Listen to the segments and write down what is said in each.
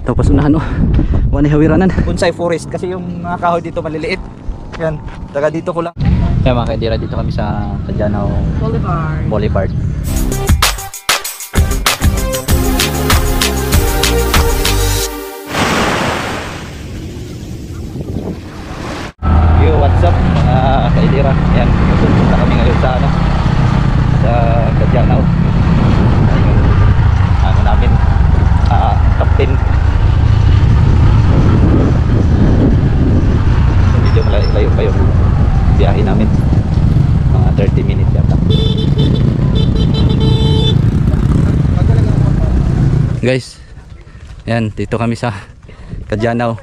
Tapos unahan oh. Wani hawiranan. Bonsai forest kasi yung mga kahoy dito maliliit. Yan, taga dito ko lang. Kaya mga kaidira, dito kami sa Cadianao Boulevard. Yo, what's up mga kaidira? Yan, pupunta kami ngayon sa ano, sa Cadianao. Ayun, ano namin, top 10. Medyo malayo pa yung biyahe namin, mga 30 minutes yata. Guys, yan, dito kami sa Cadianao.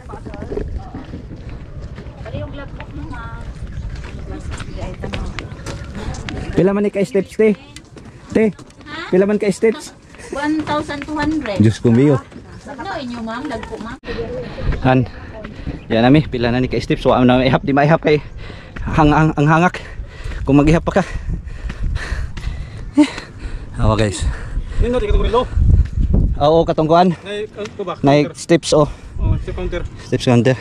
Pila man ka steps te? Te, pila man ka steps? 1,200. Diyos ko miyo. No, inyo ma'am, dagko ma'am. Han, yan nami, pila na ni ka steps. So, na ihap, di maihap kay ang hangak. Kung mag-ihap pa ka. Awa guys. Yun, ikaw ko Oo, katungguan. Na steps oh. Oh, step counter. Steps counter.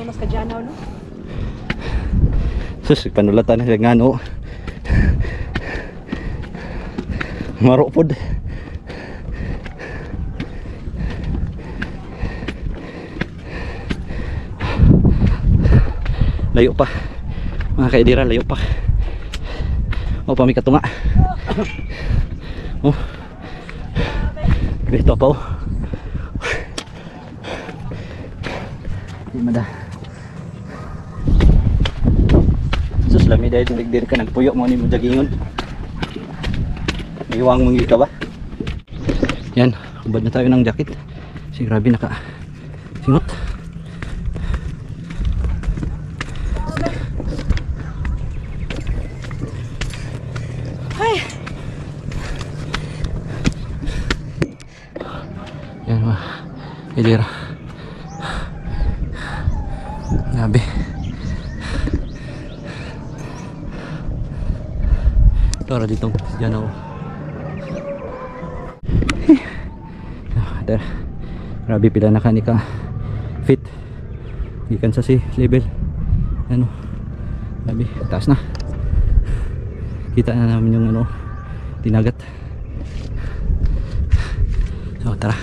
Mas Cadianao no? Sus, panulatan na nga no. Marupod. Layo pa. Mga kaidira, layo pa. O, pamikatunga. Oh. Dito pa oh. Di mada. Sus, lami dahil tuligdir ka nagpuyo mo ni mo jagingon. Iwang mong ka ba? Yan, ubad na tayo ng jacket. Si grabe naka singot. Ay. Yan mga idira. Grabe. Tara ditong Cadianao. Grabe pila na kanika fit gikan sa si level ano, grabe taas na, kita na namin yung ano tinagat. So tara,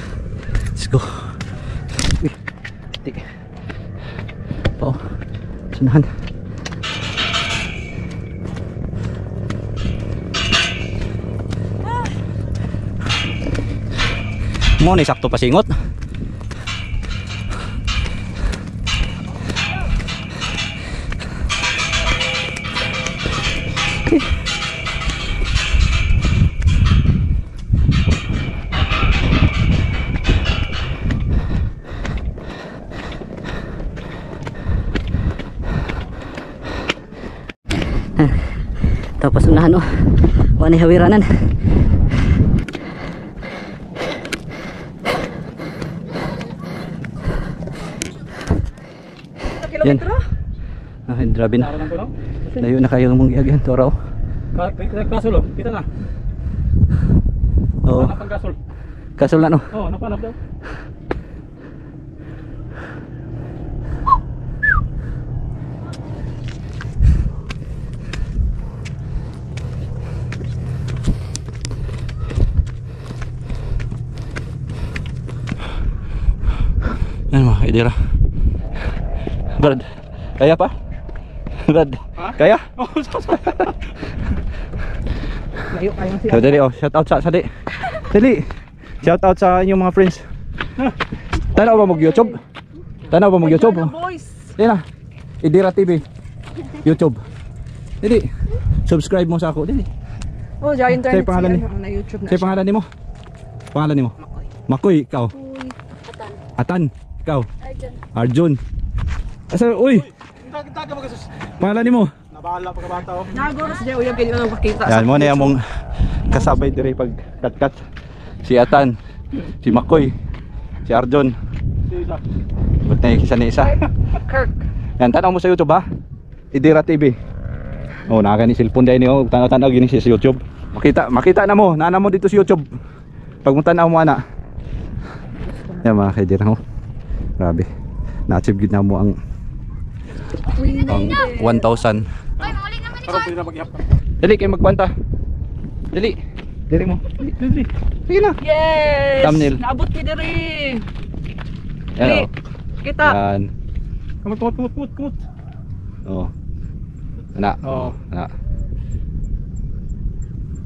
let's go. Tik po sunahan. Mo ni sakto pasingot. Tapos unahan oh. Wani hawiranan. Yan. Grabe na. Layo na kayo mong iagyan. Tora oh. Kasol, kita na. Oo. Kasol. Kasol na no. Oo, napanap daw. Yan mga kaidira. Brad, kaya pa? Brad, ha? Kaya? Layo kayong siya. So dali oh, shout out sa dali. Dali. Shout out sa inyong mga friends. Tanaw ba mag-YouTube? Tanaw ba mag-YouTube? Yan na. Idira TV. YouTube. Dali. Subscribe mo sa ako. Dali. Oh, dyan internet say pangalan na YouTube na. Say pangalan nimo. Pangalan nimo. Makoy, ikaw. Atan, ikaw. Arjun. Asa, uy. Pangalan nimo. Nabahala pa ka bata oh. Nagoros dyan uyang kaya nang pakita. Yan mo na yung kasabay dire pag kat-kat. Si Atan, si Makoy, si Arjun. Ba't na isa na isa? Kirk. Yan, tanaw mo sa YouTube ha. Idira TV. Oh, naka ni cellphone dahil niyo. Tanaw-tanaw gini sa YouTube. Makita na mo, nana mo dito sa YouTube. Pag mo tanaw mo ana. Yan mga kaidira ho. Grabe. Na-achieve gid na mo ang 1,000. Dali kayo magkwanta. Dali. Dali mo. Dali. Sige na. Yes! Thumbnail. Naabot ni diri. Yan o. Kita. Yan. Kumot. Oh. Ana. Oo. Ana.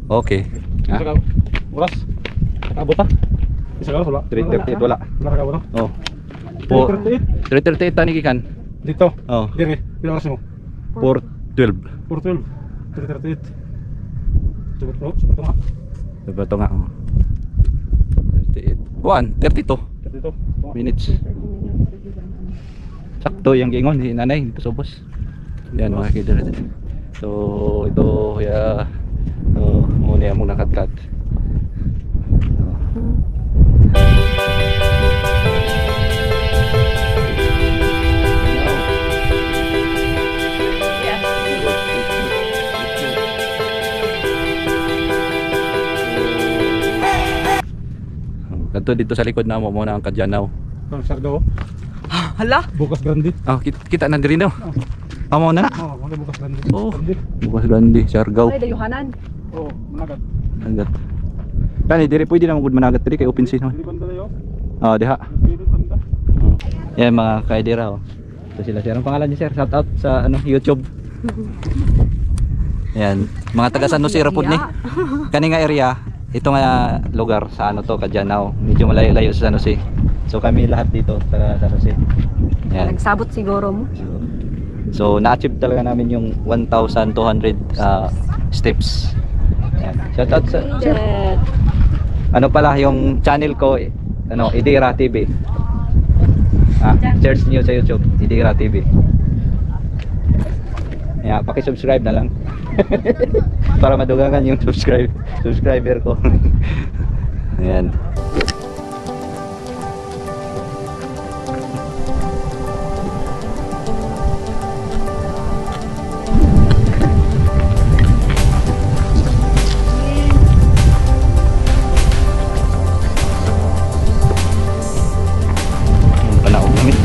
Okay. Ha? Oras. Abot ta. Isa ka wala. 3:38 wala. Wala ka wala. Oh. Po. 3:38 tani kikan. Dito. Oh. Dire. Pila oras mo? 4:12. 4:12. 3:38. Tubot mo. Ito nga. Diba ito nga? Oh. 32 Dito. minutes. Sakto yung gingon si nanay, hindi pa subos. Yan mga kidder. So ito ya muna yung nakatkat. Kanto dito sa likod na mo muna ang Kadyanaw. Ang sardo. Hala. Bukas grande. Ah, kita na diri no. Amo na. Oh, wala bukas grande. Oh. Bukas grande, Siargao. Ay, dayuhanan. Oh, managat. Agat. Kani diri pwede na magud managat diri kay open season. Dili banda yo. Ah, diha. Dili banda. Yan mga kaidira oh. Ito sila sir. Ang pangalan niyo sir? Shout out sa ano YouTube. Yan, mga taga San Jose ra pud ni. Kani nga area, ito nga lugar sa ano to, Kadyanaw. Medyo malayo-layo sa San Jose. So kami lahat dito taga San Jose. Yan. Nagsabot siguro mo. So na-achieve talaga namin yung 1,200 steps. Yan. Shout out sa sir. Ano pala yung channel ko, ano, Idira TV. Search niyo sa YouTube, Idira TV. Yeah, paki-subscribe na lang. Para madugangan yung subscriber ko. Ayan. Panahon namin.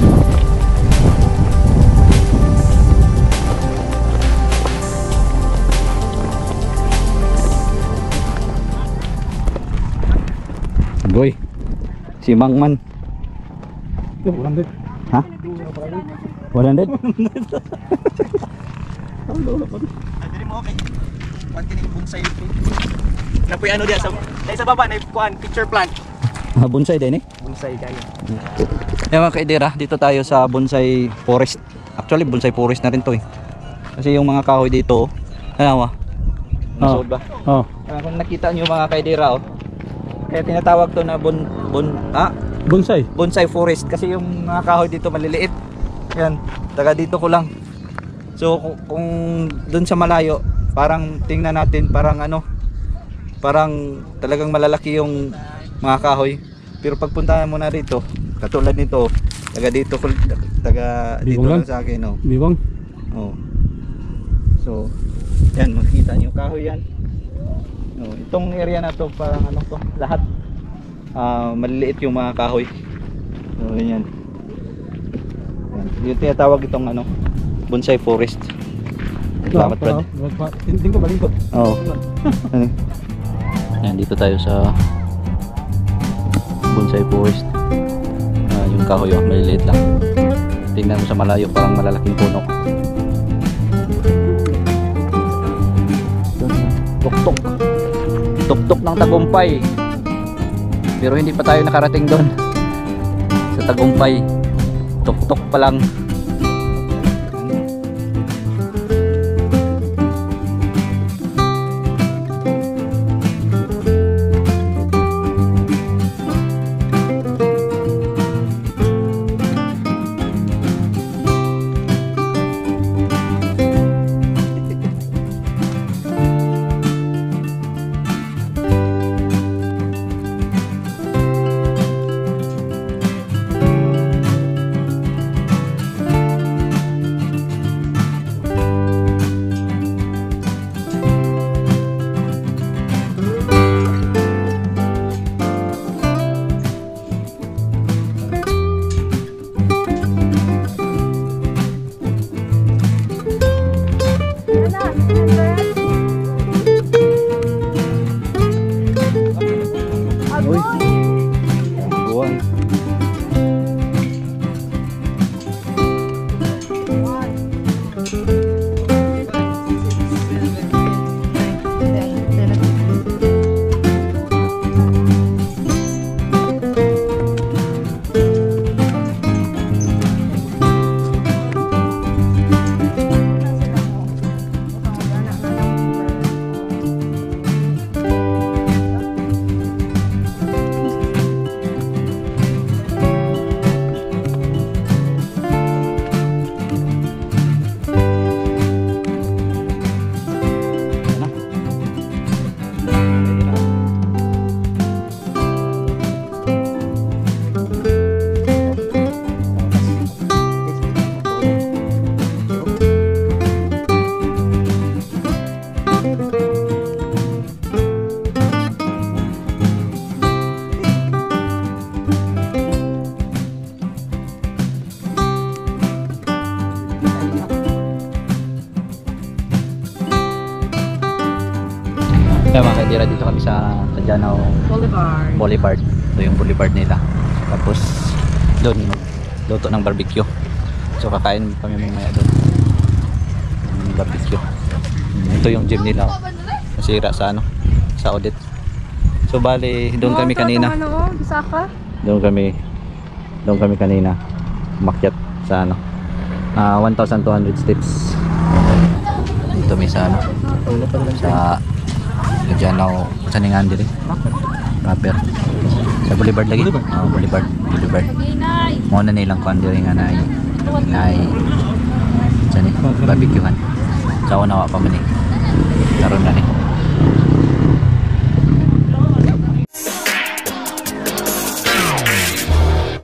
Boy, si Mangman. Yo, grande. Ha? 100? Dili mo okay. Kwan kini bonsai. Na puy ano dia sa baba na kuan picture plant. Bonsai din eh. Bonsai kaya. Yan mga kaidira, dito tayo sa bonsai forest. Actually bonsai forest na rin to eh. Kasi yung mga kahoy dito, ano nasod ba? Oh. Kung nakita nyo mga kaidira kaya tinatawag to na Bonsai. bonsai forest kasi yung mga kahoy dito maliliit. Yan, taga dito ko lang. So kung dun sa malayo, parang tingnan natin parang parang talagang malalaki yung mga kahoy. Pero pagpuntahan mo na rito, katulad nito, taga dito lang sa akin, no. Biwang. Oh. So, yan makikita niyo kahoy yan. No, itong area na to parang to, lahat maliliit yung mga kahoy. So, yan. Yung tinatawag itong bonsai forest. Salamat, Brad. Hindi ko balingkot. Oo. Yan, dito tayo sa bonsai forest. Yung kahoy maliliit lang. Tingnan mo sa malayo parang malalaking puno. Tuktok. Tuktok ng Tagumpay. Pero hindi pa tayo nakarating doon sa Tagumpay. Tuktok pa lang. Uy. Buwan. Kaya mga kaidira, dito kami sa Tajanaw Boulevard. Boulevard. Ito yung boulevard nila. Tapos doon luto ng barbecue. So kakain kami mamaya doon. Barbecue. Ito yung gym nila. Nasira sa ano, sa audit. So bali doon kami kanina. Ano, Bisaka? Doon kami kanina. Umakyat sa ano. 1,200 steps. Dito may sa ano. Sa Tajanaw sa ningan diri. Rapper. Sa boulevard lagi. Boulevard. Mo na nilang kuan diri nga nay sa ni barbecue-han. Sa una wa pa man ni. Karon na ni.